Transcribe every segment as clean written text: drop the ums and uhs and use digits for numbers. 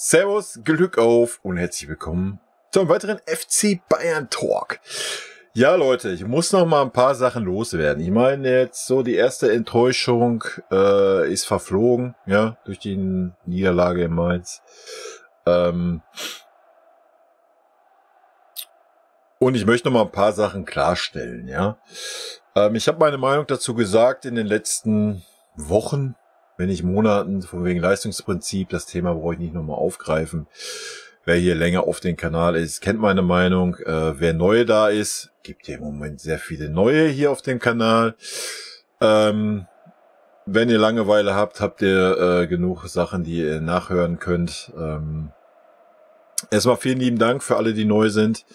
Servus, Glück auf und herzlich willkommen zu einem weiteren FC Bayern Talk. Ja Leute, ich muss noch mal ein paar Sachen loswerden. Ich meine jetzt so, die erste Enttäuschung ist verflogen, ja, durch die Niederlage in Mainz. Und ich möchte noch mal ein paar Sachen klarstellen, ja. Ich habe meine Meinung dazu gesagt in den letzten Wochen, wenn nicht Monaten, von wegen Leistungsprinzip. Das Thema brauche ich nicht nochmal aufgreifen. Wer hier länger auf dem Kanal ist, kennt meine Meinung. Wer neu da ist, gibt hier im Moment sehr viele neue hier auf dem Kanal. Wenn ihr Langeweile habt, habt ihr genug Sachen, die ihr nachhören könnt. Erstmal vielen lieben Dank für alle, die neu sind.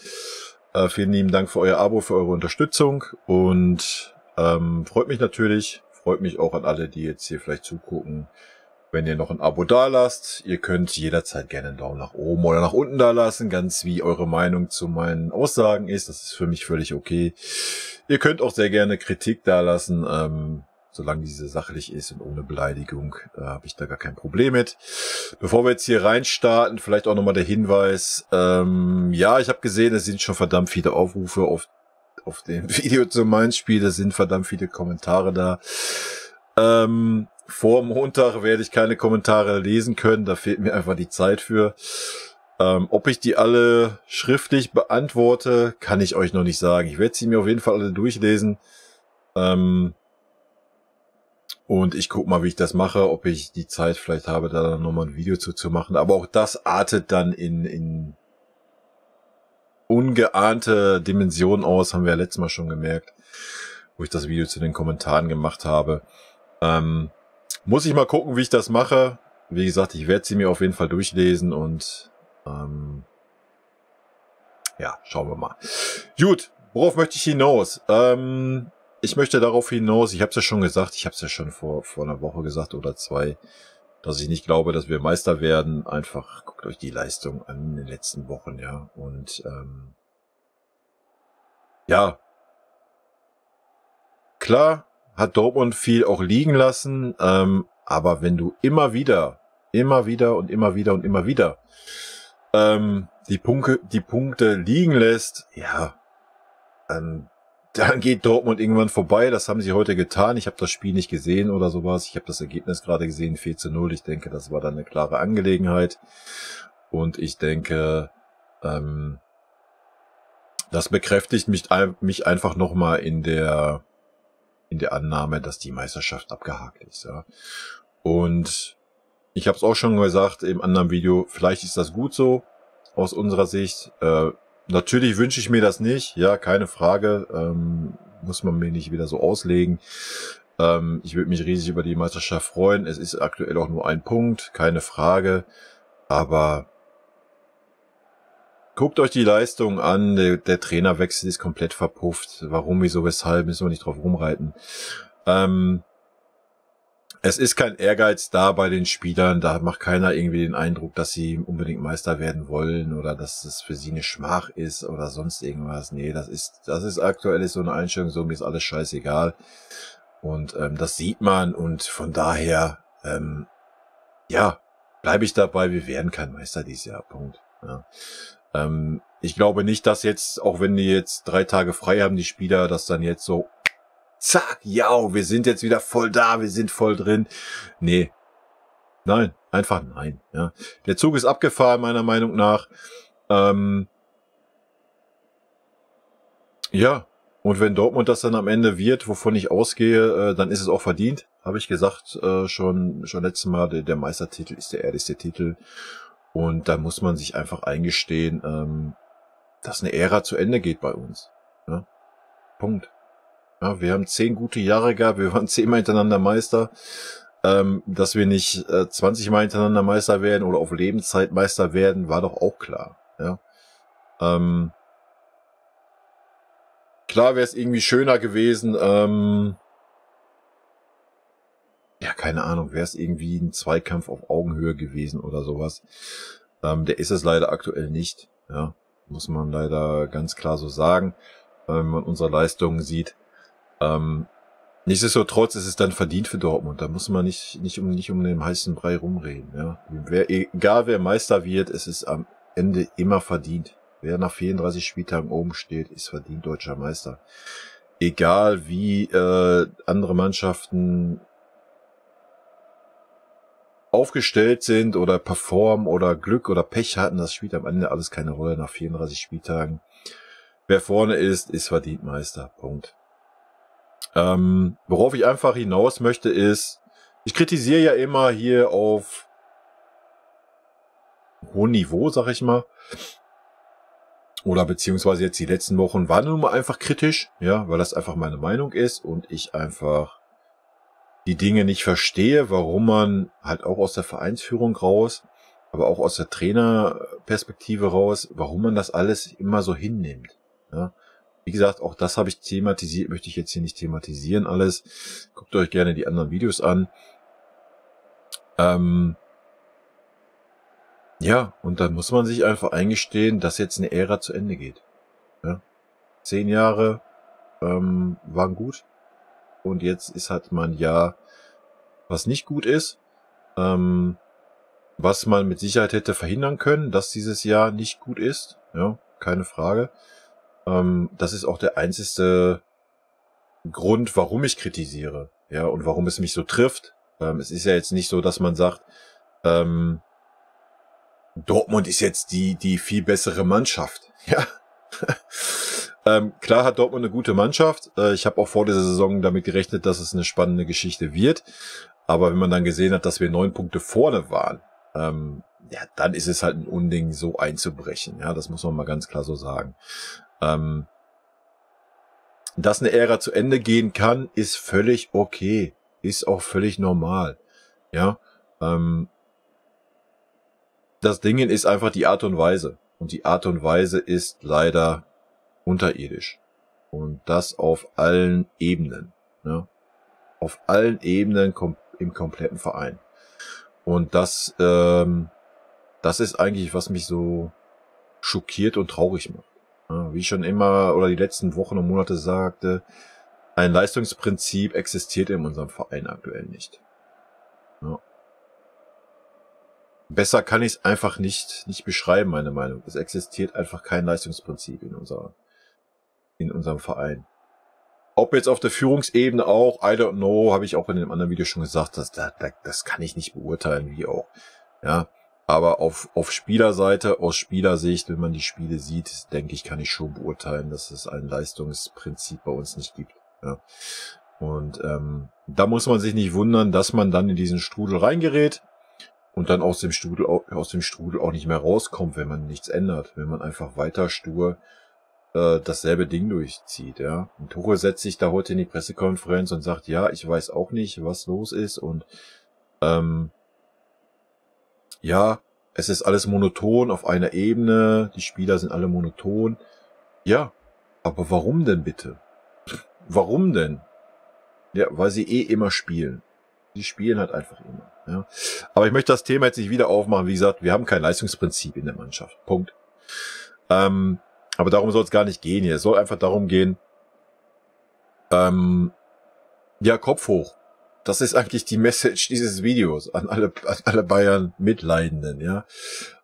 Vielen lieben Dank für euer Abo, für eure Unterstützung und freut mich natürlich. Freut mich auch an alle, die jetzt hier vielleicht zugucken, wenn ihr noch ein Abo dalasst. Ihr könnt jederzeit gerne einen Daumen nach oben oder nach unten dalassen, ganz wie eure Meinung zu meinen Aussagen ist. Das ist für mich völlig okay. Ihr könnt auch sehr gerne Kritik dalassen, solange diese sachlich ist und ohne Beleidigung, habe ich da gar kein Problem mit. Bevor wir jetzt hier reinstarten, vielleicht auch nochmal der Hinweis. Ja, ich habe gesehen, es sind schon verdammt viele Aufrufe auf dem Video zum Mainz-Spiel, da sind verdammt viele Kommentare da. Vor Montag werde ich keine Kommentare lesen können, da fehlt mir einfach die Zeit für. Ob ich die alle schriftlich beantworte, kann ich euch noch nicht sagen. Ich werde sie mir auf jeden Fall alle durchlesen. Und ich gucke mal, wie ich das mache, ob ich die Zeit vielleicht habe, da dann nochmal ein Video zu machen. Aber auch das artet dann in ungeahnte Dimensionen aus, haben wir ja letztes Mal schon gemerkt, wo ich das Video zu den Kommentaren gemacht habe. Muss ich mal gucken, wie ich das mache. Wie gesagt, ich werde sie mir auf jeden Fall durchlesen und ja, schauen wir mal. Gut, worauf möchte ich hinaus? Ich möchte darauf hinaus, ich habe es ja schon gesagt, ich habe es ja schon vor einer Woche gesagt oder zwei, dass ich nicht glaube, dass wir Meister werden. Einfach guckt euch die Leistung an in den letzten Wochen, ja. Und ja, klar hat Dortmund viel auch liegen lassen, aber wenn du immer wieder die Punkte liegen lässt, ja, dann geht Dortmund irgendwann vorbei. Das haben sie heute getan. Ich habe das Spiel nicht gesehen oder sowas. Ich habe das Ergebnis gerade gesehen, 4:0. Ich denke, das war dann eine klare Angelegenheit. Und ich denke, das bekräftigt mich einfach nochmal in der Annahme, dass die Meisterschaft abgehakt ist. Ja. Und ich habe es auch schon gesagt im anderen Video, vielleicht ist das gut so aus unserer Sicht. Natürlich wünsche ich mir das nicht, ja, keine Frage, muss man mir nicht wieder so auslegen. Ich würde mich riesig über die Meisterschaft freuen. Es ist aktuell auch nur ein Punkt, keine Frage, aber guckt euch die Leistung an, der Trainerwechsel ist komplett verpufft. Warum, wieso, weshalb, müssen wir nicht drauf rumreiten. Es ist kein Ehrgeiz da bei den Spielern, da macht keiner irgendwie den Eindruck, dass sie unbedingt Meister werden wollen oder dass es für sie eine Schmach ist oder sonst irgendwas. Nee, das ist aktuell so eine Einstellung, so mir ist alles scheißegal. Und das sieht man und von daher, ja, bleibe ich dabei, wir werden kein Meister dieses Jahr, Punkt. Ja. Ich glaube nicht, dass jetzt, auch wenn die jetzt 3 Tage frei haben, die Spieler, dass dann jetzt so zack, ja, wir sind jetzt wieder voll da, wir sind voll drin. Nee. Nein, einfach nein. Ja. Der Zug ist abgefahren, meiner Meinung nach. Ja, und wenn Dortmund das dann am Ende wird, wovon ich ausgehe, dann ist es auch verdient. Habe ich gesagt, schon letztes Mal, der Meistertitel ist der ehrlichste Titel. Und da muss man sich einfach eingestehen, dass eine Ära zu Ende geht bei uns. Ja. Punkt. Ja, wir haben 10 gute Jahre gehabt, wir waren 10-mal hintereinander Meister. Dass wir nicht 20-mal hintereinander Meister werden oder auf Lebenszeit Meister werden, war doch auch klar. Ja. Klar wäre es irgendwie schöner gewesen, ja, keine Ahnung, wäre es irgendwie ein Zweikampf auf Augenhöhe gewesen oder sowas. Der ist es leider aktuell nicht. Ja, muss man leider ganz klar so sagen, wenn man unsere Leistungen sieht. Nichtsdestotrotz ist es dann verdient für Dortmund. Da muss man nicht um den heißen Brei rumreden. Ja. Egal wer Meister wird, es ist am Ende immer verdient. Wer nach 34 Spieltagen oben steht, ist verdient deutscher Meister. Egal wie andere Mannschaften aufgestellt sind oder performen oder Glück oder Pech hatten, das spielt am Ende alles keine Rolle nach 34 Spieltagen. Wer vorne ist verdient Meister. Punkt. Worauf ich einfach hinaus möchte ist, ich kritisiere ja immer hier auf hohem Niveau, sag ich mal, oder beziehungsweise jetzt die letzten Wochen waren nun mal einfach kritisch, ja, weil das einfach meine Meinung ist und ich einfach die Dinge nicht verstehe, warum man halt auch aus der Vereinsführung raus, aber auch aus der Trainerperspektive raus, warum man das alles immer so hinnimmt. Ja. Wie gesagt, auch das habe ich thematisiert, möchte ich jetzt hier nicht thematisieren alles. Guckt euch gerne die anderen Videos an. Ja, und dann muss man sich einfach eingestehen, dass jetzt eine Ära zu Ende geht. Ja. 10 Jahre waren gut. Und jetzt ist halt mal ein Jahr, was nicht gut ist, was man mit Sicherheit hätte verhindern können, dass dieses Jahr nicht gut ist, ja, keine Frage. Das ist auch der einzige Grund, warum ich kritisiere, ja, und warum es mich so trifft. Es ist ja jetzt nicht so, dass man sagt, Dortmund ist jetzt die viel bessere Mannschaft, ja. Klar hat Dortmund eine gute Mannschaft. Ich habe auch vor dieser Saison damit gerechnet, dass es eine spannende Geschichte wird. Aber wenn man dann gesehen hat, dass wir 9 Punkte vorne waren, ja, dann ist es halt ein Unding, so einzubrechen. Ja, das muss man mal ganz klar so sagen. Dass eine Ära zu Ende gehen kann, ist völlig okay. Ist auch völlig normal. Ja, das Ding ist einfach die Art und Weise. Und die Art und Weise ist leider unterirdisch. Und das auf allen Ebenen. Ne? Auf allen Ebenen im kompletten Verein. Und das ist eigentlich, was mich so schockiert und traurig macht. Ja, wie ich schon immer oder die letzten Wochen und Monate sagte, ein Leistungsprinzip existiert in unserem Verein aktuell nicht. Ja. Besser kann ich es einfach nicht beschreiben, meine Meinung. Es existiert einfach kein Leistungsprinzip in unserem Verein. Ob jetzt auf der Führungsebene auch, I don't know, habe ich auch in dem anderen Video schon gesagt, das kann ich nicht beurteilen, wie auch. Ja, aber auf Spielerseite, aus Spielersicht, wenn man die Spiele sieht, denke ich, kann ich schon beurteilen, dass es ein Leistungsprinzip bei uns nicht gibt. Ja. Und da muss man sich nicht wundern, dass man dann in diesen Strudel reingerät und dann aus dem Strudel auch nicht mehr rauskommt, wenn man nichts ändert, wenn man einfach weiter stur dasselbe Ding durchzieht, ja. Und Tuchel setzt sich da heute in die Pressekonferenz und sagt, ja, ich weiß auch nicht, was los ist und ja, es ist alles monoton auf einer Ebene, die Spieler sind alle monoton. Ja, aber warum denn bitte? Warum denn? Ja, weil sie immer spielen. Die spielen halt einfach immer, ja. Aber ich möchte das Thema jetzt nicht wieder aufmachen. Wie gesagt, wir haben kein Leistungsprinzip in der Mannschaft. Punkt. Aber darum soll es gar nicht gehen hier. Es soll einfach darum gehen, ja, Kopf hoch. Das ist eigentlich die Message dieses Videos an alle Bayern Mitleidenden, ja.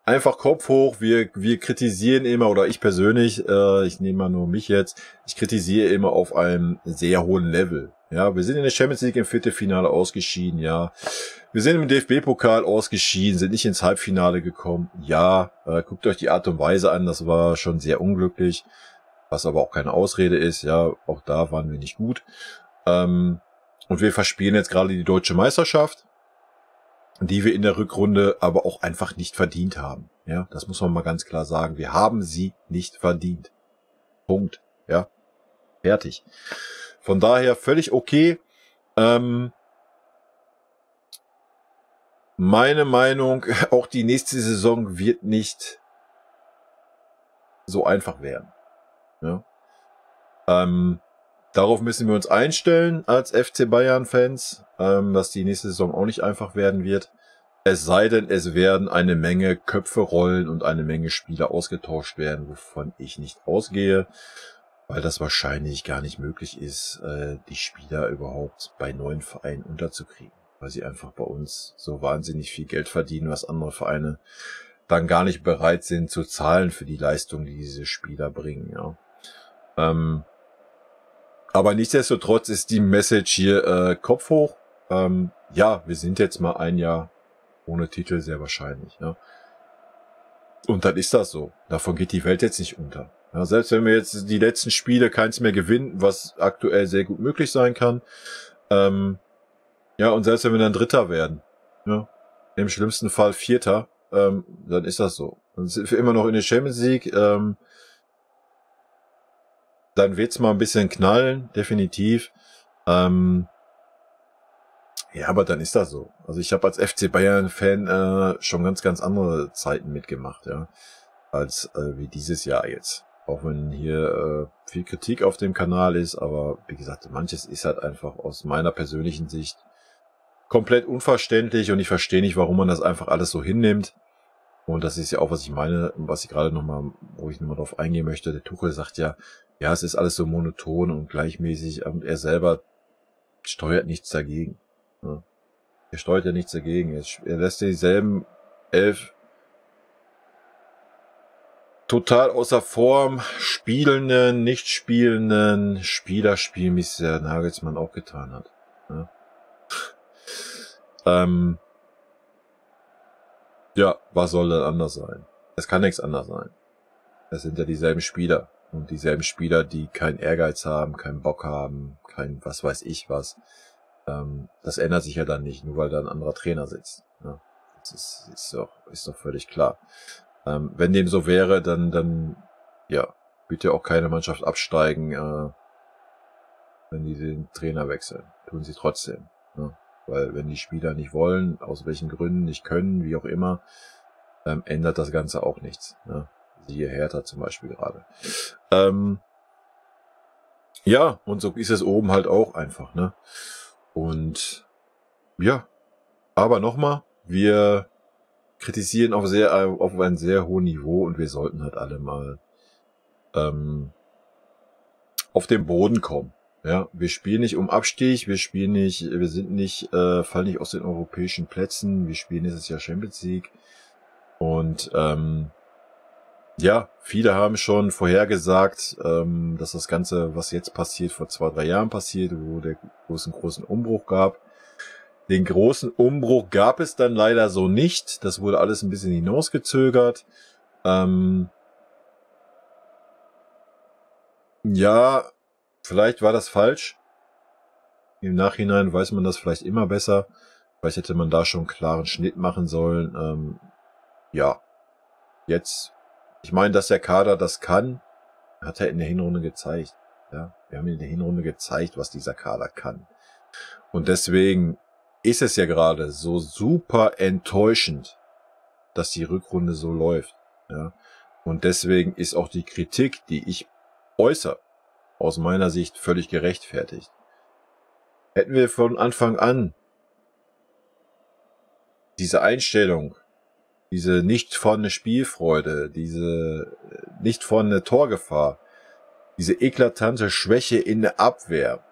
Einfach Kopf hoch, wir kritisieren immer, oder ich persönlich, ich nehme mal nur mich jetzt, ich kritisiere immer auf einem sehr hohen Level. Ja, wir sind in der Champions League im Viertelfinale ausgeschieden, ja. Wir sind im DFB-Pokal ausgeschieden, sind nicht ins Halbfinale gekommen, ja. Guckt euch die Art und Weise an, das war schon sehr unglücklich, was aber auch keine Ausrede ist, ja. Auch da waren wir nicht gut. Und wir verspielen jetzt gerade die deutsche Meisterschaft, die wir in der Rückrunde aber auch einfach nicht verdient haben. Ja, das muss man mal ganz klar sagen. Wir haben sie nicht verdient. Punkt. Ja, fertig. Von daher völlig okay. Meine Meinung, auch die nächste Saison wird nicht so einfach werden. Ja. Darauf müssen wir uns einstellen als FC Bayern-Fans, dass die nächste Saison auch nicht einfach werden wird. Es sei denn, es werden eine Menge Köpfe rollen und eine Menge Spieler ausgetauscht werden, wovon ich nicht ausgehe. weil das wahrscheinlich gar nicht möglich ist, die Spieler überhaupt bei neuen Vereinen unterzukriegen, weil sie einfach bei uns so wahnsinnig viel Geld verdienen, was andere Vereine dann gar nicht bereit sind zu zahlen für die Leistung, die diese Spieler bringen. Ja. Aber nichtsdestotrotz ist die Message hier Kopf hoch. Ja, wir sind jetzt mal ein Jahr ohne Titel, sehr wahrscheinlich. Ja. Und dann ist das so. Davon geht die Welt jetzt nicht unter. Ja, selbst wenn wir jetzt die letzten Spiele keins mehr gewinnen, was aktuell sehr gut möglich sein kann. Ja, und selbst wenn wir dann Dritter werden, ja, im schlimmsten Fall Vierter, dann ist das so. Dann sind wir immer noch in der Champions League. Dann wird's mal ein bisschen knallen, definitiv. Ja, aber dann ist das so. Also ich habe als FC Bayern-Fan schon ganz andere Zeiten mitgemacht, ja, als wie dieses Jahr jetzt. Auch wenn hier viel Kritik auf dem Kanal ist, aber wie gesagt, manches ist halt einfach aus meiner persönlichen Sicht komplett unverständlich und ich verstehe nicht, warum man das einfach alles so hinnimmt. Und das ist ja auch, was ich meine, was ich gerade nochmal, wo ich nochmal drauf eingehen möchte. Der Tuchel sagt ja, es ist alles so monoton und gleichmäßig und er selber steuert nichts dagegen. Ja. Er steuert ja nichts dagegen. Er lässt dieselben 11 total außer Form spielenden, nicht spielenden Spieler spielen, wie es der Nagelsmann auch getan hat. Ja. Ja, was soll denn anders sein? Es kann nichts anders sein. Es sind ja dieselben Spieler. Und dieselben Spieler, die keinen Ehrgeiz haben, keinen Bock haben, kein was weiß ich was. Das ändert sich ja dann nicht, nur weil da ein anderer Trainer sitzt. Ja, das ist doch völlig klar. Wenn dem so wäre, dann ja, wird ja auch keine Mannschaft absteigen, wenn die den Trainer wechseln. Tun sie trotzdem. Ja. Weil wenn die Spieler nicht wollen, aus welchen Gründen nicht können, wie auch immer, ändert das Ganze auch nichts. Ne? Siehe Hertha zum Beispiel gerade. Ja, und so ist es oben halt auch einfach. Ne? Und ja, aber nochmal, wir kritisieren auf ein sehr hohes Niveau und wir sollten halt alle mal auf den Boden kommen. Ja, wir spielen nicht um Abstieg, fallen nicht aus den europäischen Plätzen, wir spielen dieses Jahr Champions League. Und ja, viele haben schon vorhergesagt, dass das Ganze, was jetzt passiert, vor 2-3 Jahren passiert, wo es einen großen Umbruch gab. Den großen Umbruch gab es dann leider so nicht. Das wurde alles ein bisschen hinausgezögert. Ja, vielleicht war das falsch. Im Nachhinein weiß man das vielleicht immer besser. Vielleicht hätte man da schon einen klaren Schnitt machen sollen. Ja, jetzt, ich meine, dass der Kader das kann, hat er in der Hinrunde gezeigt. Ja, wir haben in der Hinrunde gezeigt, was dieser Kader kann. Und deswegen ist es ja gerade so super enttäuschend, dass die Rückrunde so läuft. Ja, und deswegen ist auch die Kritik, die ich äußere, aus meiner Sicht völlig gerechtfertigt. Hätten wir von Anfang an diese Einstellung, diese nicht vorhandene Spielfreude, diese nicht vorhandene Torgefahr, diese eklatante Schwäche in der Abwehr,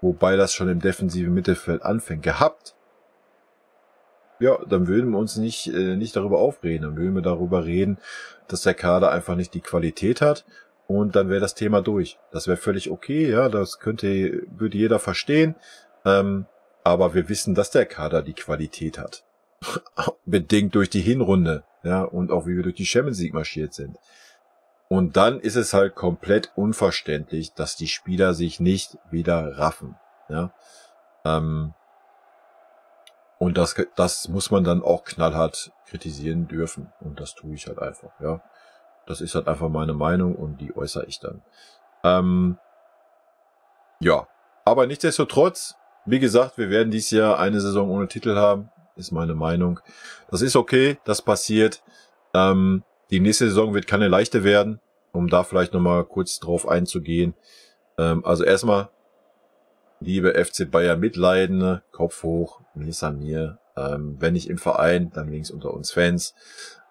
wobei das schon im defensiven Mittelfeld anfängt, gehabt, ja, dann würden wir uns nicht darüber aufreden, dann würden wir darüber reden, dass der Kader einfach nicht die Qualität hat und dann wäre das Thema durch. Das wäre völlig okay, ja, das würde jeder verstehen, aber wir wissen, dass der Kader die Qualität hat. Bedingt durch die Hinrunde, ja, und auch wie wir durch die Champions League marschiert sind. Und dann ist es halt komplett unverständlich, dass die Spieler sich nicht wieder raffen, ja. Und das muss man dann auch knallhart kritisieren dürfen. Und das tue ich halt einfach, ja. Das ist halt einfach meine Meinung und die äußere ich dann. Ja, aber nichtsdestotrotz, wie gesagt, wir werden dieses Jahr eine Saison ohne Titel haben, ist meine Meinung. Das ist okay, das passiert. Die nächste Saison wird keine leichte werden, um da vielleicht nochmal kurz drauf einzugehen. Also erstmal, liebe FC Bayern Mitleidende, Kopf hoch, mir ist an mir. Wenn nicht im Verein, dann links unter uns Fans.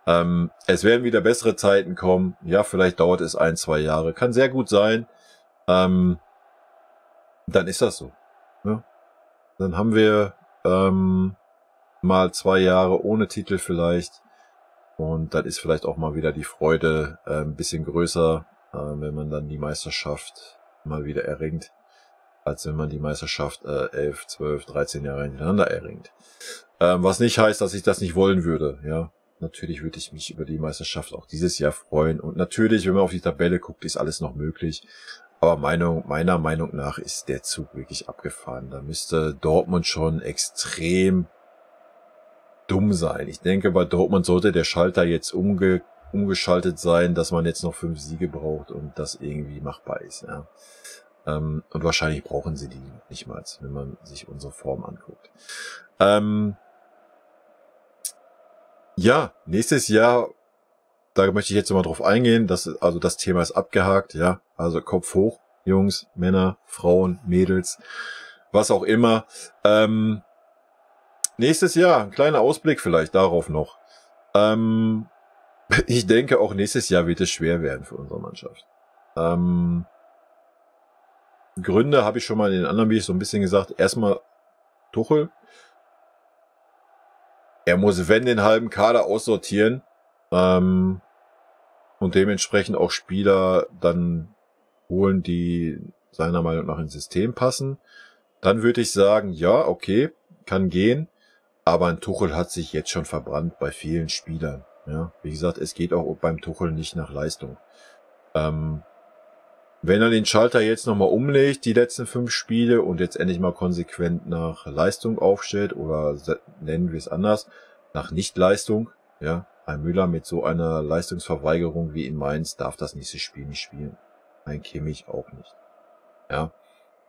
Es werden wieder bessere Zeiten kommen. Ja, vielleicht dauert es 1-2 Jahre. Kann sehr gut sein. dann ist das so. Ja? Dann haben wir mal 2 Jahre ohne Titel vielleicht. Und dann ist vielleicht auch mal wieder die Freude ein bisschen größer, wenn man dann die Meisterschaft mal wieder erringt, als wenn man die Meisterschaft 11, 12, 13 Jahre hintereinander erringt. Was nicht heißt, dass ich das nicht wollen würde. Ja, natürlich würde ich mich über die Meisterschaft auch dieses Jahr freuen. Und natürlich, wenn man auf die Tabelle guckt, ist alles noch möglich. Aber meiner Meinung nach ist der Zug wirklich abgefahren. Da müsste Dortmund schon extrem dumm sein. Ich denke, bei Dortmund sollte der Schalter jetzt umgeschaltet sein, dass man jetzt noch 5 Siege braucht und das irgendwie machbar ist. Ja. Und wahrscheinlich brauchen sie die nicht mal, wenn man sich unsere Form anguckt. Ja, nächstes Jahr, da möchte ich jetzt nochmal drauf eingehen, also das Thema ist abgehakt, ja, also Kopf hoch, Jungs, Männer, Frauen, Mädels, was auch immer. Nächstes Jahr, ein kleiner Ausblick vielleicht darauf noch. Ich denke, auch nächstes Jahr wird es schwer werden für unsere Mannschaft. Gründe habe ich schon mal in den anderen Videos so ein bisschen gesagt. Erstmal Tuchel. Er muss, wenn, den halben Kader aussortieren und dementsprechend auch Spieler dann holen, die seiner Meinung nach ins System passen. Dann würde ich sagen, ja, okay, kann gehen. Aber ein Tuchel hat sich jetzt schon verbrannt bei vielen Spielern. Ja, wie gesagt, es geht auch beim Tuchel nicht nach Leistung. Wenn er den Schalter jetzt nochmal umlegt, die letzten 5 Spiele, und jetzt endlich mal konsequent nach Leistung aufstellt, oder nennen wir es anders, nach Nicht-Leistung, ja, ein Müller mit so einer Leistungsverweigerung wie in Mainz darf das nächste Spiel nicht spielen. Ein Kimmich auch nicht. Ja,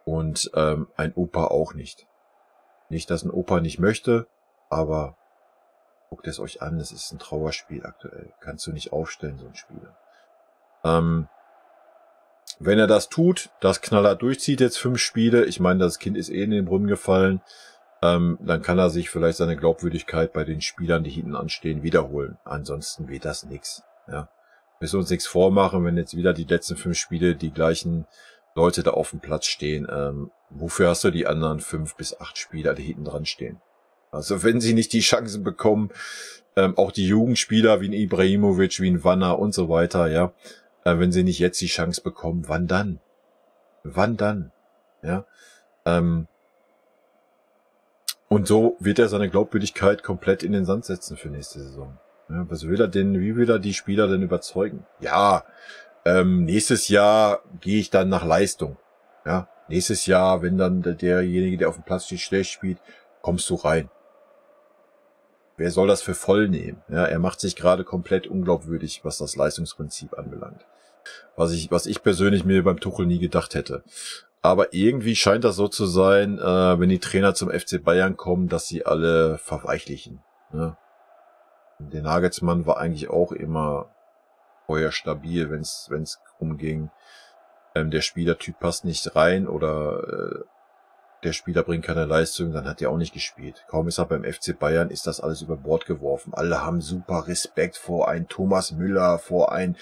und ein Opa auch nicht. Nicht, dass ein Opa nicht möchte, aber guckt es euch an, es ist ein Trauerspiel aktuell. Kannst du nicht aufstellen, so ein Spieler. Wenn er das tut, das knallhart durchzieht, jetzt 5 Spiele, ich meine, das Kind ist in den Brunnen gefallen, dann kann er sich vielleicht seine Glaubwürdigkeit bei den Spielern, die hinten anstehen, wiederholen. Ansonsten wird das nix. Ja. Müssen uns nichts vormachen, wenn jetzt wieder die letzten 5 Spiele die gleichen Leute da auf dem Platz stehen. Wofür hast du die anderen 5 bis 8 Spieler, die hinten dran stehen? Also wenn sie nicht die Chancen bekommen, auch die Jugendspieler wie ein Ibrahimovic, wie ein Wanner und so weiter, ja, wenn sie nicht jetzt die Chance bekommen, wann dann? Wann dann? Ja. Und so wird er seine Glaubwürdigkeit komplett in den Sand setzen für nächste Saison. Ja, was will er denn, wie will er die Spieler denn überzeugen? Ja, nächstes Jahr gehe ich dann nach Leistung. Ja, nächstes Jahr, wenn dann derjenige, der auf dem Platz steht, schlecht spielt, kommst du rein. Wer soll das für voll nehmen? Ja, er macht sich gerade komplett unglaubwürdig, was das Leistungsprinzip anbelangt. Was ich persönlich mir beim Tuchel nie gedacht hätte. Aber irgendwie scheint das so zu sein, wenn die Trainer zum FC Bayern kommen, dass sie alle verweichlichen. Ne? Der Nagelsmann war eigentlich auch immer vorher stabil, wenn es umging. Der Spielertyp passt nicht rein oder der Spieler bringt keine Leistung, dann hat er auch nicht gespielt. Kaum ist er beim FC Bayern, ist das alles über Bord geworfen. Alle haben super Respekt vor ein Thomas Müller, vor ein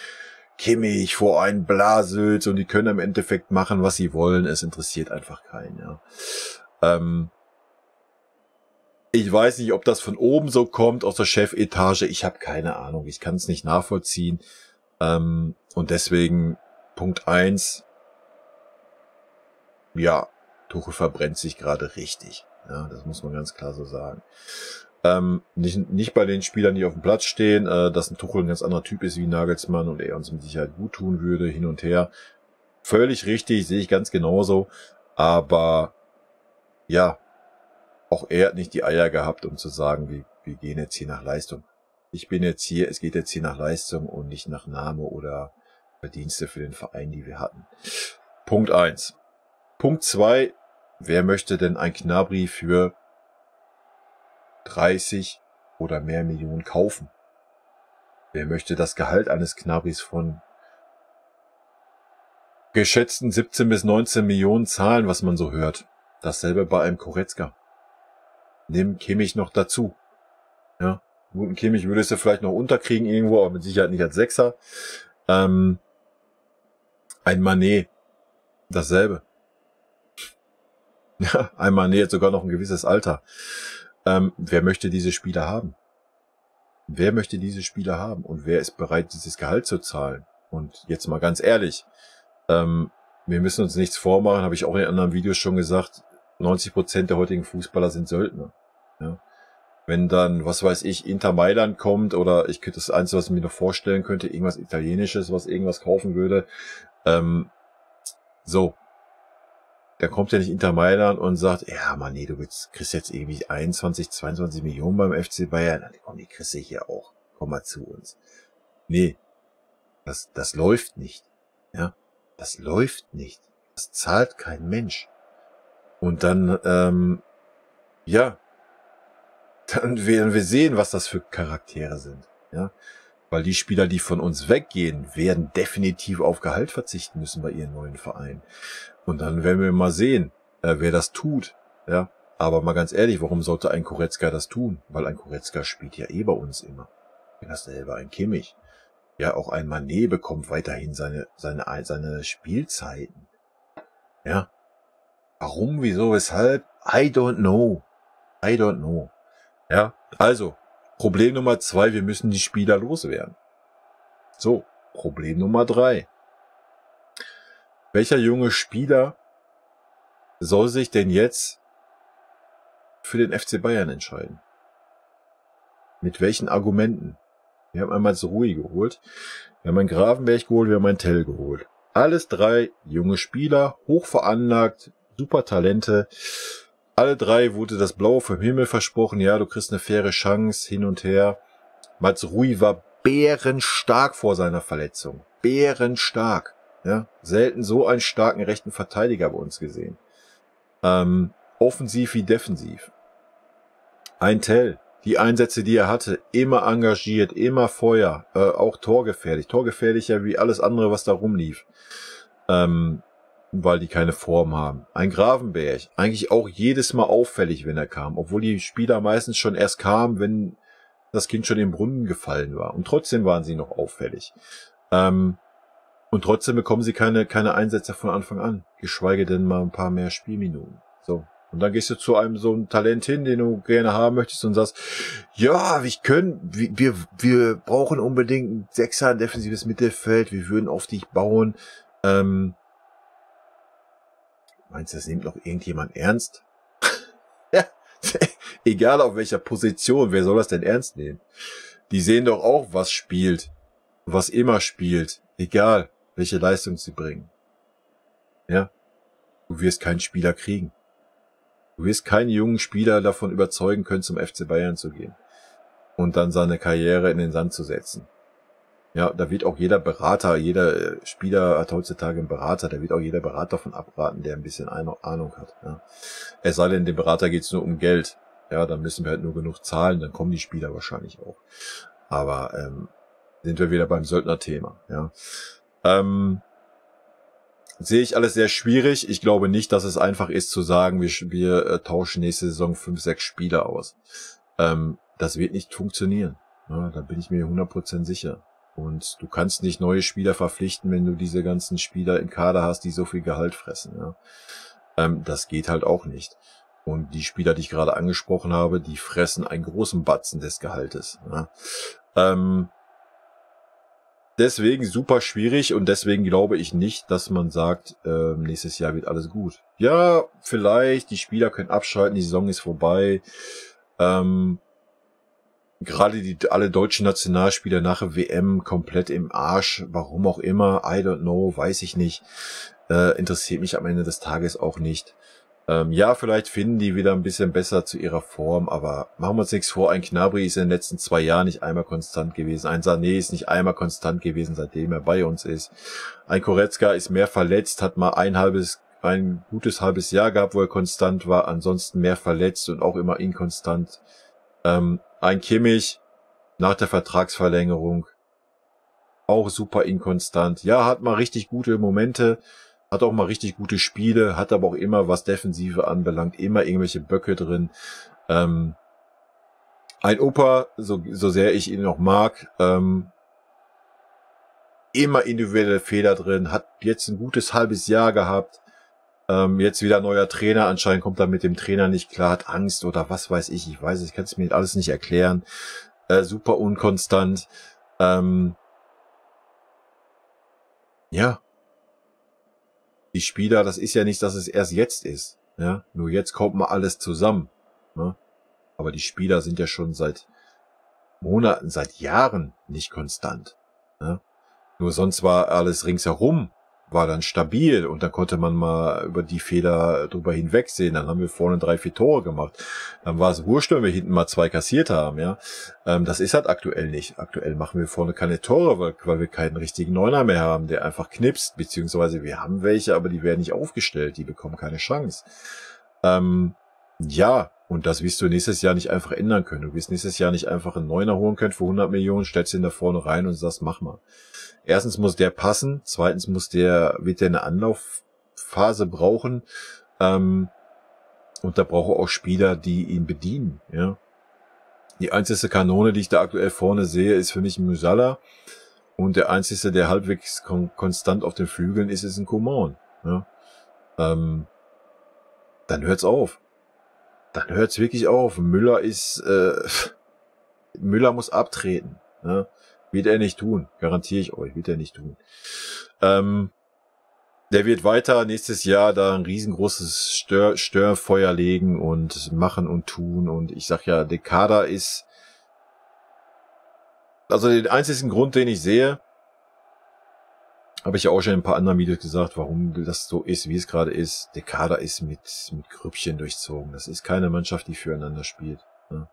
Kimmich, vor ein Blasels, und die können im Endeffekt machen, was sie wollen. Es interessiert einfach keinen. Ja. Ich weiß nicht, ob das von oben so kommt, aus der Chefetage. Ich habe keine Ahnung. Ich kann es nicht nachvollziehen. Und deswegen Punkt 1. Ja, Tuchel verbrennt sich gerade richtig. Ja, das muss man ganz klar so sagen. Nicht bei den Spielern, die auf dem Platz stehen, dass ein Tuchel ein ganz anderer Typ ist wie Nagelsmann und er uns mit Sicherheit gut tun würde, hin und her. Völlig richtig, sehe ich ganz genauso. Aber ja, auch er hat nicht die Eier gehabt, um zu sagen, wir gehen jetzt hier nach Leistung. Ich bin jetzt hier, es geht jetzt hier nach Leistung und nicht nach Name oder Verdienste für den Verein, die wir hatten. Punkt 1. Punkt 2. Wer möchte denn ein Gnabry für 30 oder mehr Millionen kaufen? Wer möchte das Gehalt eines Gnabrys von geschätzten 17 bis 19 Millionen zahlen, was man so hört? Dasselbe bei einem Goretzka. Nimm Kimmich noch dazu. Ja, guten Kimmich würdest du vielleicht noch unterkriegen irgendwo, aber mit Sicherheit nicht als Sechser. Ein Mané. Dasselbe. Ja, einmal nähert sogar noch ein gewisses Alter. Wer möchte diese Spieler haben? Wer möchte diese Spieler haben? Und wer ist bereit, dieses Gehalt zu zahlen? Und jetzt mal ganz ehrlich, wir müssen uns nichts vormachen, habe ich auch in anderen Videos schon gesagt, 90% der heutigen Fußballer sind Söldner. Ja. Wenn dann, was weiß ich, Inter Mailand kommt oder ich könnte das Einzige, was ich mir noch vorstellen könnte, irgendwas Italienisches, was irgendwas kaufen würde, so, da kommt ja nicht Inter Mailand und sagt, ja Mann, nee, kriegst jetzt irgendwie 21, 22 Millionen beim FC Bayern, dann komm, die kriegst du hier auch, komm mal zu uns. Nee, das läuft nicht, ja, das läuft nicht, das zahlt kein Mensch. Und dann, ja, dann werden wir sehen, was das für Charaktere sind, ja. Weil die Spieler, die von uns weggehen, werden definitiv auf Gehalt verzichten müssen bei ihren neuen Vereinen. Und dann werden wir mal sehen, wer das tut, ja. Aber mal ganz ehrlich, warum sollte ein Goretzka das tun? Weil ein Goretzka spielt ja eh bei uns immer. Dasselbe ein Kimmich. Ja, auch ein Mané bekommt weiterhin seine Spielzeiten. Ja. Warum, wieso, weshalb? I don't know. I don't know. Ja, also, Problem Nummer 2, wir müssen die Spieler loswerden. So, Problem Nummer 3. Welcher junge Spieler soll sich denn jetzt für den FC Bayern entscheiden? Mit welchen Argumenten? Wir haben einmal Ruhi geholt, wir haben einen Gravenberch geholt, wir haben einen Tell geholt. Alles 3 junge Spieler, hoch veranlagt, super Talente. Alle 3 wurde das Blaue vom Himmel versprochen. Ja, du kriegst eine faire Chance, hin und her. Mats Ruhi war bärenstark vor seiner Verletzung. Bärenstark. Ja, selten so einen starken rechten Verteidiger bei uns gesehen. Offensiv wie defensiv. Ein Tell. Die Einsätze, die er hatte, immer engagiert, immer Feuer. Auch torgefährlich. Torgefährlicher wie alles andere, was da rumlief. Weil die keine Form haben. Ein Gravenberch, eigentlich auch jedes Mal auffällig, wenn er kam, obwohl die Spieler meistens schon erst kamen, wenn das Kind schon im Brunnen gefallen war. Und trotzdem waren sie noch auffällig. Und trotzdem bekommen sie keine Einsätze von Anfang an, geschweige denn mal ein paar mehr Spielminuten. So. Und dann gehst du zu einem so einem Talent hin, den du gerne haben möchtest und sagst, ja, wir brauchen unbedingt ein Sechser, ein defensives Mittelfeld, wir würden auf dich bauen. Meinst du, das nimmt noch irgendjemand ernst? Ja, egal auf welcher Position, wer soll das denn ernst nehmen? Die sehen doch auch, was spielt, was immer spielt, egal welche Leistung sie bringen. Ja, du wirst keinen Spieler kriegen. Du wirst keinen jungen Spieler davon überzeugen können, zum FC Bayern zu gehen und dann seine Karriere in den Sand zu setzen. Ja, da wird auch jeder Berater, jeder Spieler hat heutzutage einen Berater, da wird auch jeder Berater davon abraten, der ein bisschen Ahnung hat. Ja. Es sei denn, dem Berater geht es nur um Geld. Ja, dann müssen wir halt nur genug zahlen, dann kommen die Spieler wahrscheinlich auch. Aber sind wir wieder beim Söldner-Thema. Ja. Sehe ich alles sehr schwierig. Ich glaube nicht, dass es einfach ist zu sagen, wir tauschen nächste Saison 5, 6 Spieler aus. Das wird nicht funktionieren. Ja, da bin ich mir 100% sicher. Und du kannst nicht neue Spieler verpflichten, wenn du diese ganzen Spieler im Kader hast, die so viel Gehalt fressen. Ja. Das geht halt auch nicht. Und die Spieler, die ich gerade angesprochen habe, die fressen einen großen Batzen des Gehaltes. Ja. Deswegen super schwierig und deswegen glaube ich nicht, dass man sagt, nächstes Jahr wird alles gut. Ja, vielleicht, die Spieler können abschalten, die Saison ist vorbei. Gerade alle deutschen Nationalspieler nach der WM komplett im Arsch, warum auch immer, I don't know, weiß ich nicht, interessiert mich am Ende des Tages auch nicht. Ja, vielleicht finden die wieder ein bisschen besser zu ihrer Form, aber machen wir uns nichts vor, ein Gnabry ist in den letzten 2 Jahren nicht einmal konstant gewesen, ein Sané ist nicht einmal konstant gewesen, seitdem er bei uns ist. Ein Goretzka ist mehr verletzt, hat mal ein gutes halbes Jahr gehabt, wo er konstant war, ansonsten mehr verletzt und auch immer inkonstant. Ein Kimmich nach der Vertragsverlängerung auch super inkonstant. Ja, hat mal richtig gute Momente, hat auch mal richtig gute Spiele, hat aber auch immer, was Defensive anbelangt, immer irgendwelche Böcke drin. Ein Opa, so sehr ich ihn noch mag, immer individuelle Fehler drin, hat jetzt ein gutes halbes Jahr gehabt. Jetzt wieder neuer Trainer, anscheinend kommt er mit dem Trainer nicht klar, hat Angst oder was weiß ich, ich weiß, ich kann es mir alles nicht erklären. Super unkonstant. Ja. Die Spieler, das ist ja nicht, dass es erst jetzt ist. Ja, nur jetzt kommt mal alles zusammen. Ne? Aber die Spieler sind ja schon seit Monaten, seit Jahren nicht konstant. Ne? Nur sonst war alles ringsherum, war dann stabil und dann konnte man mal über die Fehler drüber hinwegsehen. Dann haben wir vorne 3, 4 Tore gemacht. Dann war es wurscht, wenn wir hinten mal 2 kassiert haben. Ja, das ist halt aktuell nicht. Aktuell machen wir vorne keine Tore, weil wir keinen richtigen Neuner mehr haben, der einfach knipst. Beziehungsweise wir haben welche, aber die werden nicht aufgestellt. Die bekommen keine Chance. Ja, und das wirst du nächstes Jahr nicht einfach ändern können. Du wirst nächstes Jahr nicht einfach einen Neuner holen können für 100 Millionen, stellst ihn da vorne rein und sagst, mach mal. Erstens muss der passen, zweitens wird der eine Anlaufphase brauchen, und da braucht er auch Spieler, die ihn bedienen, ja. Die einzige Kanone, die ich da aktuell vorne sehe, ist für mich ein Musiala, und der einzige, der halbwegs konstant auf den Flügeln ist ein Coman, ja. Dann hört's auf. Dann hört's wirklich auf. Müller muss abtreten, ja. Wird er nicht tun, garantiere ich euch, wird er nicht tun. Der wird weiter nächstes Jahr da ein riesengroßes Störfeuer legen und machen und tun. Und ich sag ja, der Kader ist, also den einzigen Grund, den ich sehe, habe ich ja auch schon in ein paar anderen Videos gesagt, warum das so ist, wie es gerade ist. Der Kader ist mit Grüppchen durchzogen. Das ist keine Mannschaft, die füreinander spielt. Ne?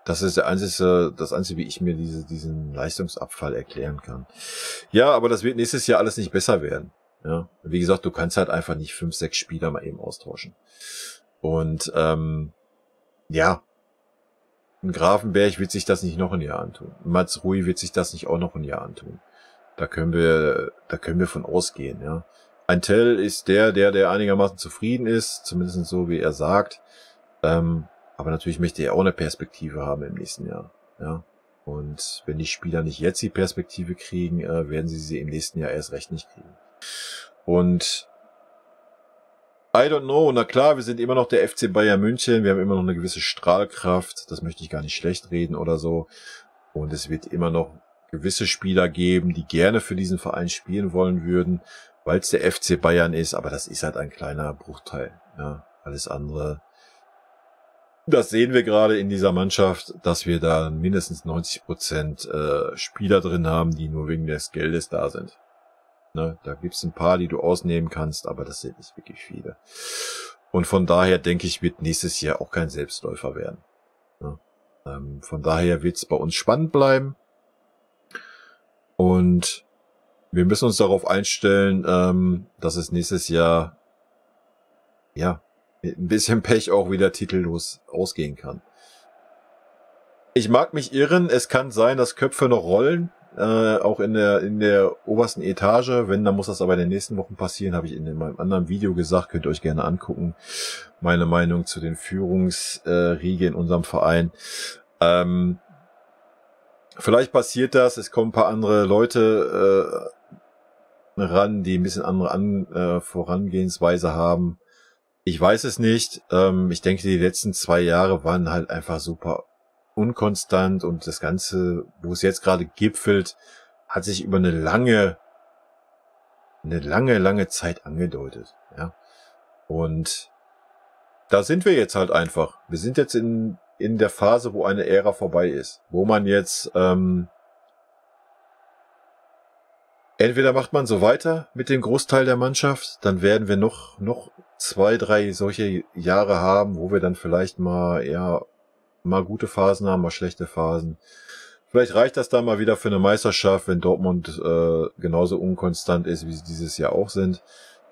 Das ist das Einzige, wie ich mir diesen Leistungsabfall erklären kann. Ja, aber das wird nächstes Jahr alles nicht besser werden. Ja, wie gesagt, du kannst halt einfach nicht 5, 6 Spieler mal eben austauschen. Und ja, ein Grafenberg wird sich das nicht noch ein Jahr antun. Mats Rui wird sich das nicht auch noch ein Jahr antun. Da können wir von ausgehen. Ja, ein Tell ist der einigermaßen zufrieden ist, zumindest so wie er sagt. Aber natürlich möchte er auch eine Perspektive haben im nächsten Jahr. Ja. Und wenn die Spieler nicht jetzt die Perspektive kriegen, werden sie im nächsten Jahr erst recht nicht kriegen. Und I don't know, na klar, wir sind immer noch der FC Bayern München, wir haben immer noch eine gewisse Strahlkraft, das möchte ich gar nicht schlecht reden oder so. Und es wird immer noch gewisse Spieler geben, die gerne für diesen Verein spielen wollen würden, weil es der FC Bayern ist, aber das ist halt ein kleiner Bruchteil. Ja. Alles andere, das sehen wir gerade in dieser Mannschaft, dass wir da mindestens 90% Spieler drin haben, die nur wegen des Geldes da sind. Ne, da gibt's ein paar, die du ausnehmen kannst, aber das sind nicht wirklich viele. Und von daher denke ich, wird nächstes Jahr auch kein Selbstläufer werden. Ne? Von daher wird's bei uns spannend bleiben. Und wir müssen uns darauf einstellen, dass es nächstes Jahr, ja, mit ein bisschen Pech auch wieder titellos ausgehen kann. Ich mag mich irren, es kann sein, dass Köpfe noch rollen, auch in der obersten Etage. Wenn, dann muss das aber in den nächsten Wochen passieren, habe ich in meinem anderen Video gesagt, könnt ihr euch gerne angucken. Meine Meinung zu den Führungsriege in unserem Verein. Vielleicht passiert das, es kommen ein paar andere Leute ran, die ein bisschen andere Vorangehensweise haben. Ich weiß es nicht. Ich denke, die letzten 2 Jahre waren halt einfach super unkonstant und das Ganze, wo es jetzt gerade gipfelt, hat sich über eine lange Zeit angedeutet. Ja. Und da sind wir jetzt halt einfach. Wir sind jetzt in der Phase, wo eine Ära vorbei ist, wo man jetzt entweder macht man so weiter mit dem Großteil der Mannschaft, dann werden wir noch 2, 3 solche Jahre haben, wo wir dann vielleicht mal gute Phasen haben, mal schlechte Phasen. Vielleicht reicht das dann mal wieder für eine Meisterschaft, wenn Dortmund genauso unkonstant ist, wie sie dieses Jahr auch sind.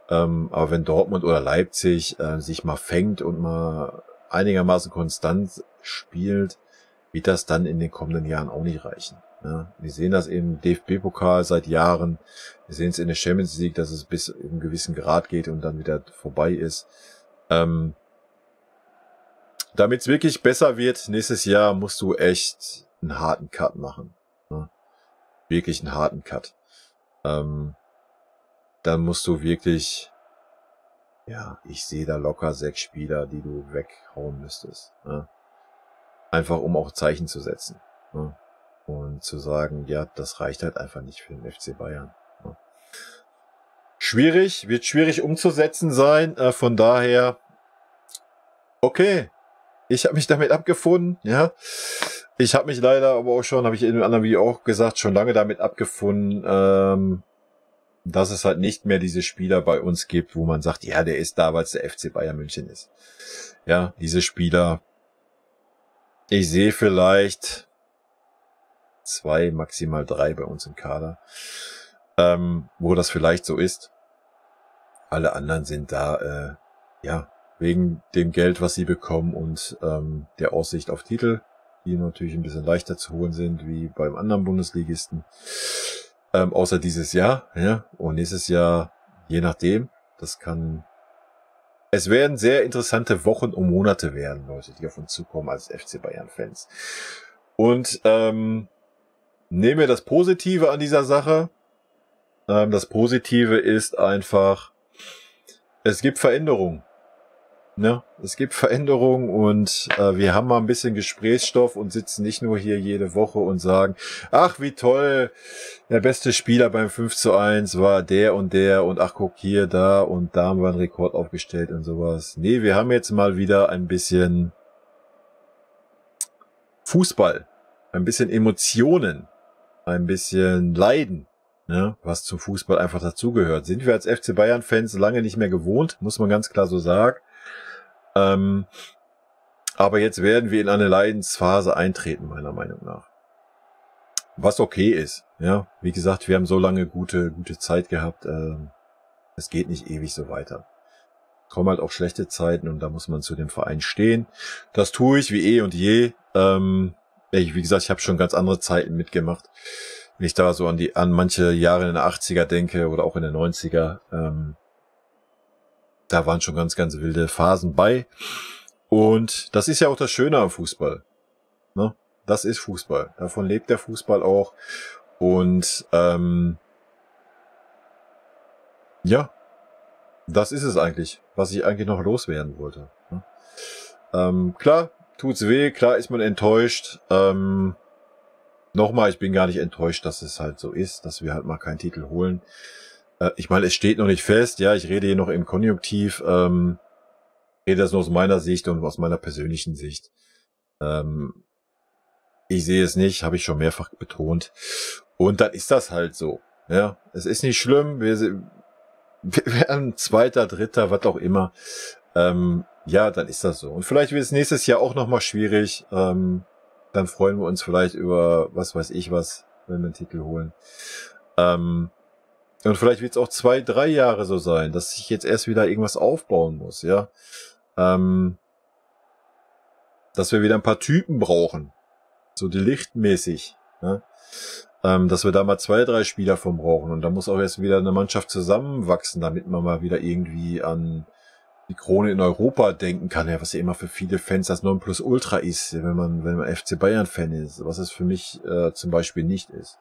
Aber wenn Dortmund oder Leipzig sich mal fängt und mal einigermaßen konstant spielt, wird das dann in den kommenden Jahren auch nicht reichen. Ja, wir sehen das im DFB-Pokal seit Jahren. Wir sehen es in der Champions League, dass es bis in einem gewissen Grad geht und dann wieder vorbei ist. Damit es wirklich besser wird, nächstes Jahr musst du echt einen harten Cut machen. Ja. wirklich einen harten Cut. Dann musst du wirklich, ja, ich sehe da locker 6 Spieler, die du weghauen müsstest. Ne? Einfach um auch Zeichen zu setzen. Ne? Und zu sagen, ja, das reicht halt einfach nicht für den FC Bayern. Ne? Schwierig, wird schwierig umzusetzen sein. Von daher, okay, ich habe mich damit abgefunden, ja. Ich habe mich leider aber auch schon, habe ich in einem anderen Video auch gesagt, schon lange damit abgefunden, dass es halt nicht mehr diese Spieler bei uns gibt, wo man sagt, ja, der ist da, weil es der FC Bayern München ist. Ja, diese Spieler, ich sehe vielleicht 2, maximal 3 bei uns im Kader, wo das vielleicht so ist. Alle anderen sind da, ja, wegen dem Geld, was sie bekommen und der Aussicht auf Titel, die natürlich ein bisschen leichter zu holen sind, wie beim anderen Bundesligisten. Außer dieses Jahr, ja, und nächstes Jahr, je nachdem, es werden sehr interessante Wochen und Monate werden, Leute, die auf uns zukommen als FC Bayern-Fans. Und nehmen wir das Positive an dieser Sache. Das Positive ist einfach, es gibt Veränderungen. Ja, es gibt Veränderungen und wir haben mal ein bisschen Gesprächsstoff und sitzen nicht nur hier jede Woche und sagen, ach wie toll, der beste Spieler beim 5:1 war der und ach guck hier, da und da haben wir einen Rekord aufgestellt und sowas. Nee, wir haben jetzt mal wieder ein bisschen Fußball, ein bisschen Emotionen, ein bisschen Leiden, ne, was zum Fußball einfach dazugehört. Sind wir als FC Bayern-Fans lange nicht mehr gewohnt, muss man ganz klar so sagen. Aber jetzt werden wir in eine Leidensphase eintreten, meiner Meinung nach. Was okay ist, ja. Wie gesagt, wir haben so lange gute Zeit gehabt. Es geht nicht ewig so weiter. Kommen halt auch schlechte Zeiten und da muss man zu dem Verein stehen. Das tue ich wie eh und je. Wie gesagt, ich habe schon ganz andere Zeiten mitgemacht. Wenn ich da so an manche Jahre in den 80er denke oder auch in den 90er, da waren schon ganz wilde Phasen bei. Und das ist ja auch das Schöne am Fußball. Ne? Das ist Fußball. Davon lebt der Fußball auch. Und ja, das ist es eigentlich, was ich eigentlich noch loswerden wollte. Ne? Klar, tut's weh, klar ist man enttäuscht. Nochmal, ich bin gar nicht enttäuscht, dass es halt so ist, dass wir halt mal keinen Titel holen. Ich meine, es steht noch nicht fest, ja, ich rede hier noch im Konjunktiv, rede das nur aus meiner Sicht und aus meiner persönlichen Sicht. Ich sehe es nicht, habe ich schon mehrfach betont. Und dann ist das halt so. Ja, es ist nicht schlimm, wir werden Zweiter, Dritter, was auch immer. Ja, dann ist das so. Und vielleicht wird es nächstes Jahr auch nochmal schwierig. Dann freuen wir uns vielleicht über was weiß ich was, wenn wir einen Titel holen. Und vielleicht wird es auch 2, 3 Jahre so sein, dass ich jetzt erst wieder irgendwas aufbauen muss, ja. Dass wir wieder ein paar Typen brauchen. So lichtmäßig, ja. Dass wir da mal 2, 3 Spieler von brauchen. Und da muss auch erst wieder eine Mannschaft zusammenwachsen, damit man mal wieder irgendwie an die Krone in Europa denken kann, ja, was ja immer für viele Fans das Nonplusultra ist, wenn man FC Bayern-Fan ist, was es für mich zum Beispiel nicht ist.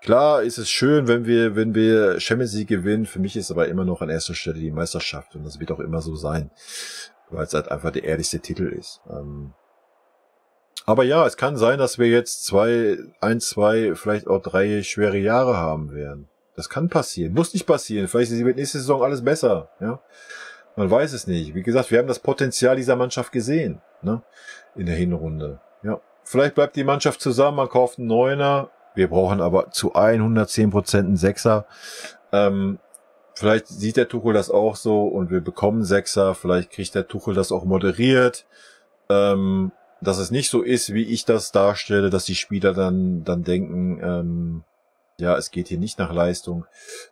Klar ist es schön, wenn wir Champions League gewinnen. Für mich ist aber immer noch an erster Stelle die Meisterschaft. Und das wird auch immer so sein. Weil es halt einfach der ehrlichste Titel ist. Aber ja, es kann sein, dass wir jetzt 1, 2, vielleicht auch 3 schwere Jahre haben werden. Das kann passieren. Muss nicht passieren. Vielleicht wird nächste Saison alles besser. Ja, man weiß es nicht. Wie gesagt, wir haben das Potenzial dieser Mannschaft gesehen. Ne? In der Hinrunde. Ja, vielleicht bleibt die Mannschaft zusammen. Man kauft einen Neuner. Wir brauchen aber zu 110% einen Sechser. Vielleicht sieht der Tuchel das auch so und wir bekommen Sechser. Vielleicht kriegt der Tuchel das auch moderiert. Dass es nicht so ist, wie ich das darstelle, dass die Spieler dann denken, ja, es geht hier nicht nach Leistung.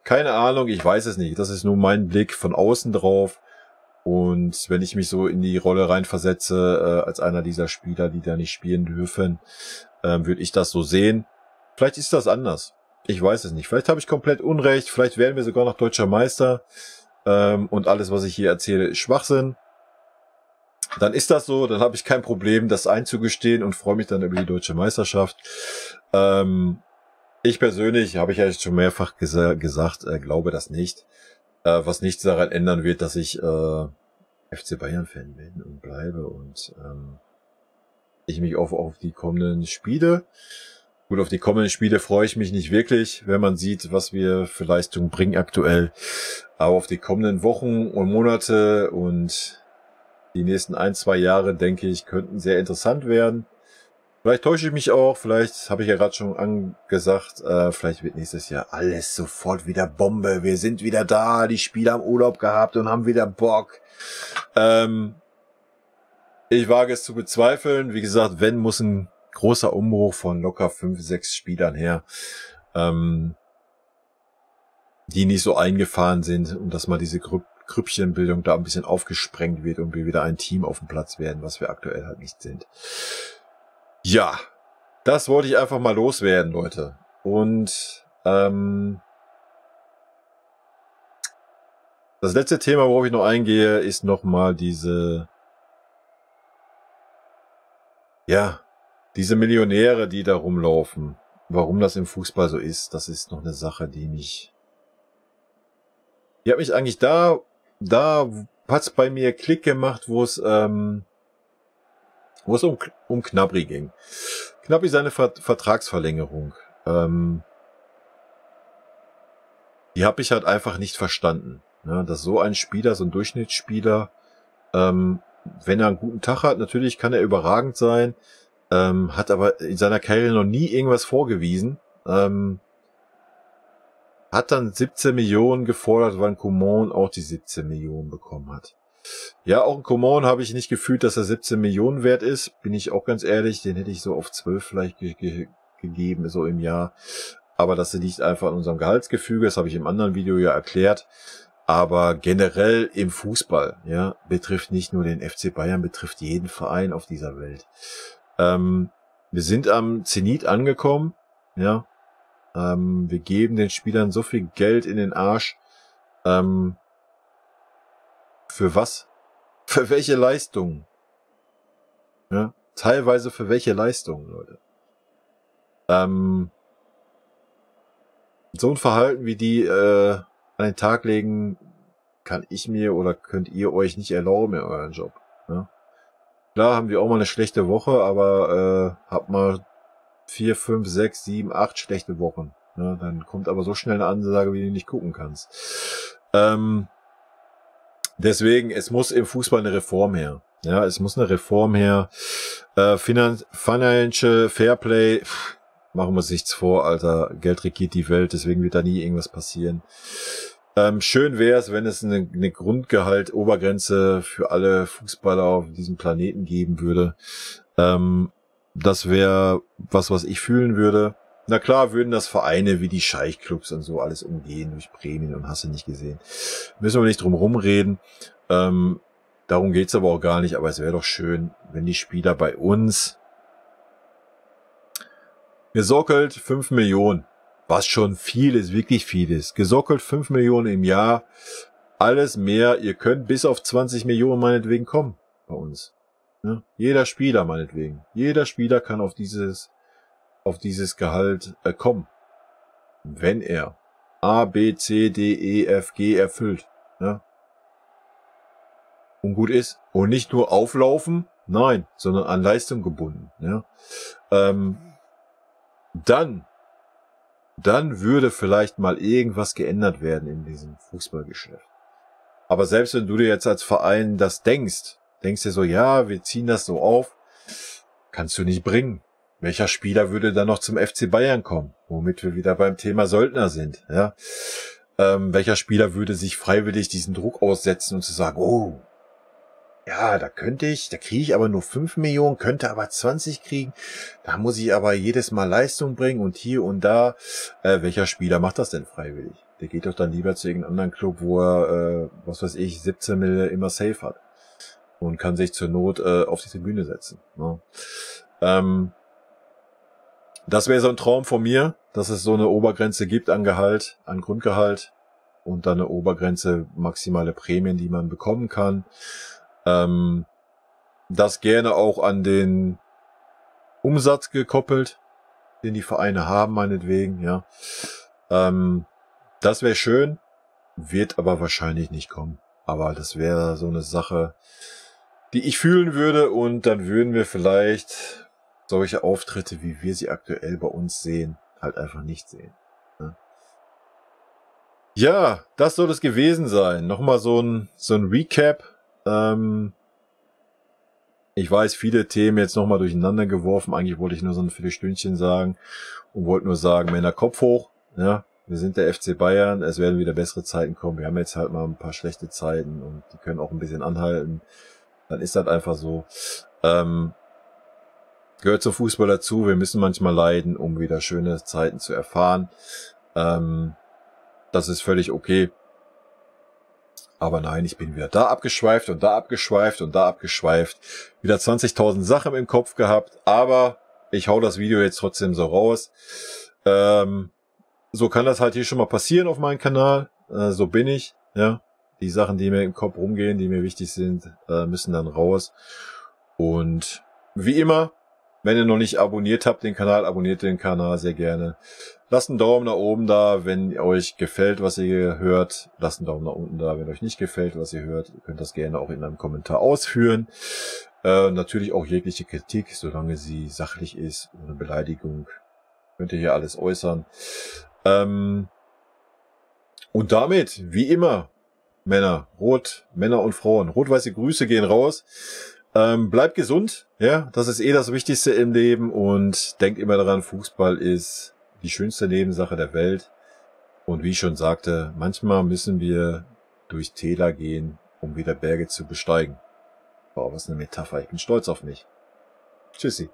Keine Ahnung, ich weiß es nicht. Das ist nur mein Blick von außen drauf. Und wenn ich mich so in die Rolle reinversetze, als einer dieser Spieler, die da nicht spielen dürfen, würde ich das so sehen. Vielleicht ist das anders. Ich weiß es nicht. Vielleicht habe ich komplett Unrecht. Vielleicht werden wir sogar noch deutscher Meister. Und alles, was ich hier erzähle, ist Schwachsinn. Dann ist das so. Dann habe ich kein Problem, das einzugestehen und freue mich dann über die deutsche Meisterschaft. Ich persönlich, habe ich ja schon mehrfach gesagt, glaube das nicht. Was nichts daran ändern wird, dass ich FC Bayern-Fan bin und bleibe und ich mich auf die kommenden Spiele, gut, auf die kommenden Spiele freue ich mich nicht wirklich, wenn man sieht, was wir für Leistung bringen aktuell, aber auf die kommenden Wochen und Monate und die nächsten 1-2 Jahre, denke ich, könnten sehr interessant werden. Vielleicht täusche ich mich auch, vielleicht habe ich ja gerade schon angesagt, vielleicht wird nächstes Jahr alles sofort wieder Bombe. Wir sind wieder da, die Spieler haben Urlaub gehabt und haben wieder Bock. Ich wage es zu bezweifeln. Wie gesagt, wenn, muss ein großer Umbruch von locker 5, 6 Spielern her, die nicht so eingefahren sind und dass mal diese Grüppchenbildung da ein bisschen aufgesprengt wird und wir wieder ein Team auf dem Platz werden, was wir aktuell halt nicht sind. Ja, das wollte ich einfach mal loswerden, Leute. Und das letzte Thema, worauf ich noch eingehe, ist nochmal diese Millionäre, die da rumlaufen. Warum das im Fußball so ist, das ist noch eine Sache, die hat mich eigentlich da hat's bei mir Klick gemacht, wo es um Gnabry ging. Gnabry seine Vertragsverlängerung. Die habe ich halt einfach nicht verstanden. Ja, dass so ein Spieler, so ein Durchschnittsspieler, wenn er einen guten Tag hat, natürlich kann er überragend sein, hat aber in seiner Karriere noch nie irgendwas vorgewiesen. Hat dann 17 Millionen gefordert, weil ein Coman auch die 17 Millionen bekommen hat. Ja, auch ein Coman habe ich nicht gefühlt, dass er 17 Millionen wert ist, bin ich auch ganz ehrlich, den hätte ich so auf 12 vielleicht gegeben, so im Jahr. Aber das liegt einfach an unserem Gehaltsgefüge, das habe ich im anderen Video ja erklärt. Aber generell im Fußball, ja, betrifft nicht nur den FC Bayern, betrifft jeden Verein auf dieser Welt. Wir sind am Zenit angekommen, ja. Wir geben den Spielern so viel Geld in den Arsch. Für was? Für welche Leistungen? Ja, teilweise für welche Leistungen, Leute? So ein Verhalten wie die an den Tag legen, kann ich mir oder könnt ihr euch nicht erlauben in euren Job. Ja? Klar haben wir auch mal eine schlechte Woche, aber habt mal 4, 5, 6, 7, 8 schlechte Wochen. Ja, dann kommt aber so schnell eine Ansage, wie du nicht gucken kannst. Deswegen, es muss im Fußball eine Reform her. Ja, es muss eine Reform her. Financial Fairplay, machen wir uns nichts vor, Alter. Geld regiert die Welt, deswegen wird da nie irgendwas passieren. Schön wäre es, wenn es eine Grundgehalt-Obergrenze für alle Fußballer auf diesem Planeten geben würde. Das wäre was ich fühlen würde. Na klar, würden das Vereine wie die Scheichclubs und so alles umgehen durch Prämien und hast du nicht gesehen. Müssen wir nicht drum rumreden. Darum geht's aber auch gar nicht. Aber es wäre doch schön, wenn die Spieler bei uns gesockelt 5 Millionen, was schon viel ist, wirklich viel ist. Gesockelt 5 Millionen im Jahr, alles mehr. Ihr könnt bis auf 20 Millionen meinetwegen kommen bei uns. Ja, jeder Spieler meinetwegen. Jeder Spieler kann auf dieses Gehalt kommen, wenn er A, B, C, D, E, F, G erfüllt. Ja? Und gut ist. Und nicht nur auflaufen, nein, sondern an Leistung gebunden. Ja? Dann würde vielleicht mal irgendwas geändert werden in diesem Fußballgeschäft. Aber selbst wenn du dir jetzt als Verein das denkst dir so, ja, wir ziehen das so auf, kannst du nicht bringen. Welcher Spieler würde dann noch zum FC Bayern kommen? Womit wir wieder beim Thema Söldner sind. Ja? Welcher Spieler würde sich freiwillig diesen Druck aussetzen und zu sagen, oh, ja, da kriege ich aber nur 5 Millionen, könnte aber 20 kriegen. Da muss ich aber jedes Mal Leistung bringen und hier und da. Welcher Spieler macht das denn freiwillig? Der geht doch dann lieber zu irgendeinem anderen Club, wo er, 17 Mille immer safe hat. Und kann sich zur Not auf die Tribüne setzen. Ne? Das wäre so ein Traum von mir, dass es so eine Obergrenze gibt an Gehalt, an Grundgehalt und dann eine Obergrenze maximale Prämien, die man bekommen kann. Das gerne auch an den Umsatz gekoppelt. den die Vereine haben, meinetwegen, ja. Das wäre schön, wird aber wahrscheinlich nicht kommen. Aber das wäre so eine Sache, die ich fühlen würde, und dann würden wir vielleicht solche Auftritte, wie wir sie aktuell bei uns sehen, halt einfach nicht sehen. Ne? Ja, das soll es gewesen sein. Nochmal so ein Recap. Ich weiß, viele Themen jetzt nochmal durcheinander geworfen. Eigentlich wollte ich nur so ein Viertelstündchen sagen und wollte nur sagen, Männer, Kopf hoch. Ja, wir sind der FC Bayern. Es werden wieder bessere Zeiten kommen. Wir haben jetzt halt mal ein paar schlechte Zeiten und die können auch ein bisschen anhalten. Dann ist das einfach so. Gehört zum Fußball dazu. Wir müssen manchmal leiden, um wieder schöne Zeiten zu erfahren. Das ist völlig okay. Aber nein, ich bin wieder da abgeschweift und da abgeschweift und da abgeschweift. Wieder 20.000 Sachen im Kopf gehabt. Aber ich hau das Video jetzt trotzdem so raus. So kann das halt hier schon mal passieren auf meinem Kanal. So bin ich. Ja, die Sachen, die mir im Kopf rumgehen, die mir wichtig sind, müssen dann raus. Und wie immer, wenn ihr noch nicht abonniert habt den Kanal, abonniert den Kanal sehr gerne. Lasst einen Daumen nach oben da, wenn euch gefällt, was ihr hört. Lasst einen Daumen nach unten da, wenn euch nicht gefällt, was ihr hört. Ihr könnt das gerne auch in einem Kommentar ausführen. Natürlich auch jegliche Kritik, solange sie sachlich ist, ohne Beleidigung. Könnt ihr hier alles äußern. Und damit, wie immer, Männer und Frauen, rot-weiße Grüße gehen raus. Bleibt gesund, ja, das ist das Wichtigste im Leben, und denkt immer daran, Fußball ist die schönste Nebensache der Welt. Und wie ich schon sagte, manchmal müssen wir durch Täler gehen, um wieder Berge zu besteigen. Wow, was eine Metapher, ich bin stolz auf mich. Tschüssi.